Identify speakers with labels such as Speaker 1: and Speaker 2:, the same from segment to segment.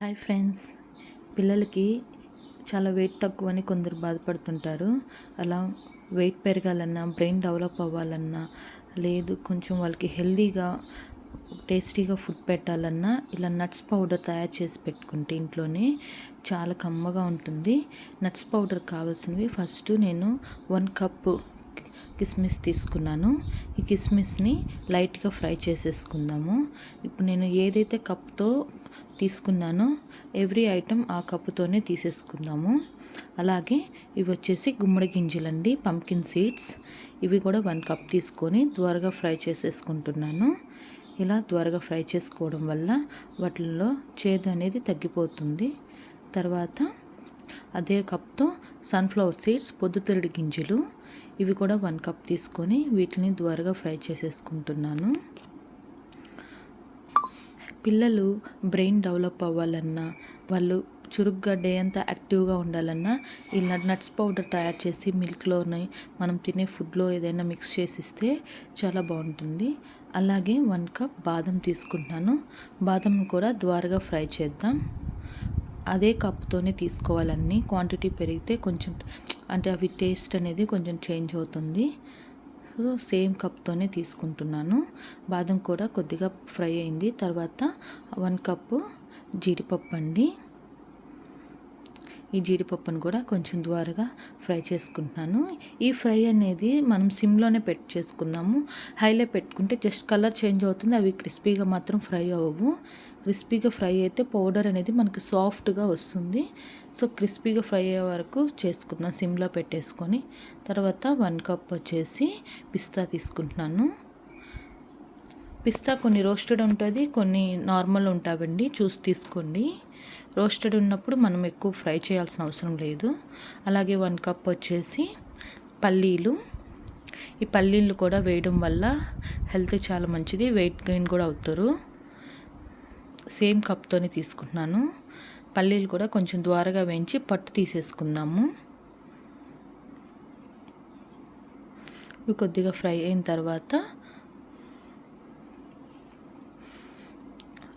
Speaker 1: Hi friends, పిల్లలకి చాలా wait తక్కువని కొందరు బాధపడుతుంటారు. అలా వెయిట్ పెరగాలన్నా, బ్రెయిన్ డెవలప్ అవ్వాలన్నా, లేదు కొంచెం వాళ్ళకి హెల్తీగా టేస్టీగా ఫుడ్ పెట్టాలన్నా ఇలా నట్స్ పౌడర్ తయారు చేసి పెట్టుకుంటే ఇంట్లోనే చాలా కమ్మగా ఉంటుంది. నట్స్ పౌడర్ కావాల్సినవి ఫస్ట్ నేను 1 కప్పు కిస్మిస్ తీసుకున్నాను. ఈ కిస్మిస్ని లైట్గా ఫ్రై చేసేసుకుందాము. ఇప్పుడు నేను ఏదైతే కప్తో తీసుకున్నానో ఎవ్రీ ఐటమ్ ఆ కప్పుతోనే తీసేసుకుందాము. అలాగే ఇవి వచ్చేసి గుమ్మడి గింజలండి, పంకిన్ సీడ్స్. ఇవి కూడా 1 కప్ తీసుకొని త్వరగా ఫ్రై చేసేసుకుంటున్నాను. ఇలా త్వరగా ఫ్రై చేసుకోవడం వల్ల వాటిల్లో చేదు అనేది తగ్గిపోతుంది. తర్వాత అదే కప్తో సన్ఫ్లవర్ సీడ్స్, పొద్దుతిరుగుడు గింజలు, ఇవి కూడా 1 కప్ తీసుకొని వీటిని త్వరగా ఫ్రై చేసేసుకుంటున్నాను. పిల్లలు బ్రెయిన్ డెవలప్ అవ్వాలన్నా, వాళ్ళు చురుగ్గా డే అంతా యాక్టివ్గా ఉండాలన్నా ఈ నట్స్ పౌడర్ తయారు చేసి మిల్క్లోని మనం తినే ఫుడ్లో ఏదైనా మిక్స్ చేసి ఇస్తే చాలా బాగుంటుంది. అలాగే 1 కప్ బాదం తీసుకుంటున్నాను. బాదం కూడా త్వరగా ఫ్రై చేద్దాం. అదే కప్తోనే తీసుకోవాలన్నీ. క్వాంటిటీ పెరిగితే కొంచెం అవి టేస్ట్ అనేది కొంచెం చేంజ్ అవుతుంది. సో సేమ్ కప్తోనే తీసుకుంటున్నాను. బాదం కూడా కొద్దిగా ఫ్రై అయింది. తర్వాత 1 కప్పు జీడిపప్పు అండి. ఈ జీడిపప్పును కూడా కొంచెం త్వరగా ఫ్రై చేసుకుంటున్నాను. ఈ ఫ్రై అనేది మనం సిమ్లోనే చేసుకుందాము. హైలో పెట్టుకుంటే జస్ట్ కలర్ చేంజ్ అవుతుంది, అవి క్రిస్పీగా మాత్రం ఫ్రై అవ్వవు. క్రిస్పీగా ఫ్రై అయితే పౌడర్ అనేది మనకి సాఫ్ట్గా వస్తుంది. సో క్రిస్పీగా ఫ్రై అయ్యే వరకు చేసుకుందాం సిమ్లో పెట్టేసుకొని. తర్వాత 1 కప్ వచ్చేసి పిస్తా తీసుకుంటున్నాను. పిస్తా కొన్ని రోస్టెడ్ ఉంటుంది, కొన్ని నార్మల్ ఉంటావండి, చూసి తీసుకోండి. రోస్టెడ్ ఉన్నప్పుడు మనం ఎక్కువ ఫ్రై చేయాల్సిన అవసరం లేదు. అలాగే 1 కప్ వచ్చేసి పల్లీలు. ఈ పల్లీలు కూడా వేయడం వల్ల హెల్త్ చాలా మంచిది, వెయిట్ గెయిన్ కూడా అవుతారు. సేమ్ కప్తోనే తీసుకుంటున్నాను. పల్లీలు కూడా కొంచెం త్వరగా వేయించి పట్టు తీసేసుకుందాము. ఇవి కొద్దిగా ఫ్రై అయిన తర్వాత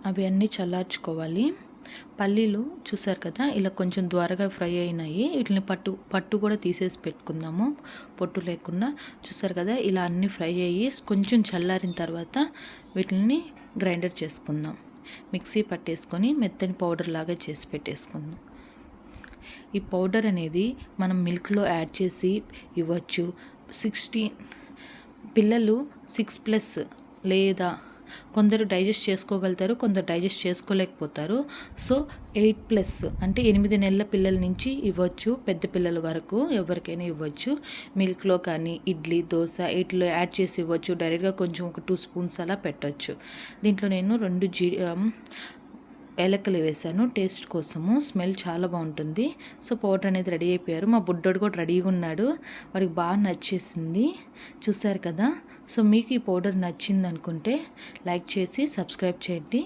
Speaker 1: అవి అన్నీ చల్లార్చుకోవాలి. పల్లీలు చూసారు కదా, ఇలా కొంచెం త్వరగా ఫ్రై అయినాయి. వీటిని పట్టు కూడా తీసేసి పెట్టుకుందాము, పొట్టు లేకుండా. చూసారు కదా, ఇలా అన్నీ ఫ్రై అయ్యి కొంచెం చల్లారిన తర్వాత వీటిని గ్రైండర్ చేసుకుందాం. మిక్సీ పట్టేసుకొని మెత్తని పౌడర్ లాగా చేసి పెట్టేసుకుందాం. ఈ పౌడర్ అనేది మనం మిల్క్లో యాడ్ చేసి ఇవ్వచ్చు. 16 పిల్లలు 6+ లేదా కొందరు డైజెస్ట్ చేసుకోగలుగుతారు, కొందరు డైజెస్ట్ చేసుకోలేకపోతారు. సో 8+ అంటే 8 నెలల పిల్లల నుంచి ఇవ్వచ్చు, పెద్ద పిల్లల వరకు ఎవరికైనా ఇవ్వచ్చు. మిల్క్లో కానీ ఇడ్లీ, దోశ వీటిలో యాడ్ చేసి ఇవ్వచ్చు. డైరెక్ట్గా కొంచెం ఒక 2 స్పూన్స్ అలా పెట్టవచ్చు. దీంట్లో నేను 2 ఏలక్కలు వేసాను టేస్ట్ కోసము, స్మెల్ చాలా బాగుంటుంది. సో పౌడర్ అనేది రెడీ అయిపోయారు. మా బుడ్డోడు కూడా రెడీగా ఉన్నాడు, వాడికి బాగా నచ్చేసింది. చూసారు కదా. సో మీకు ఈ పౌడర్ నచ్చింది అనుకుంటే లైక్ చేసి సబ్స్క్రైబ్ చేయండి.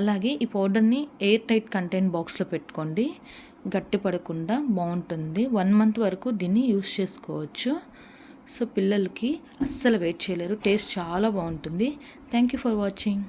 Speaker 1: అలాగే ఈ పౌడర్ని ఎయిర్ టైట్ కంటైనర్ బాక్స్లో పెట్టుకోండి, గట్టి పడకుండా బాగుంటుంది. 1 మంత్ వరకు దీన్ని యూస్ చేసుకోవచ్చు. సో పిల్లలకి అస్సలు వెయిట్ చేయలేరు, టేస్ట్ చాలా బాగుంటుంది. Thank you for watching.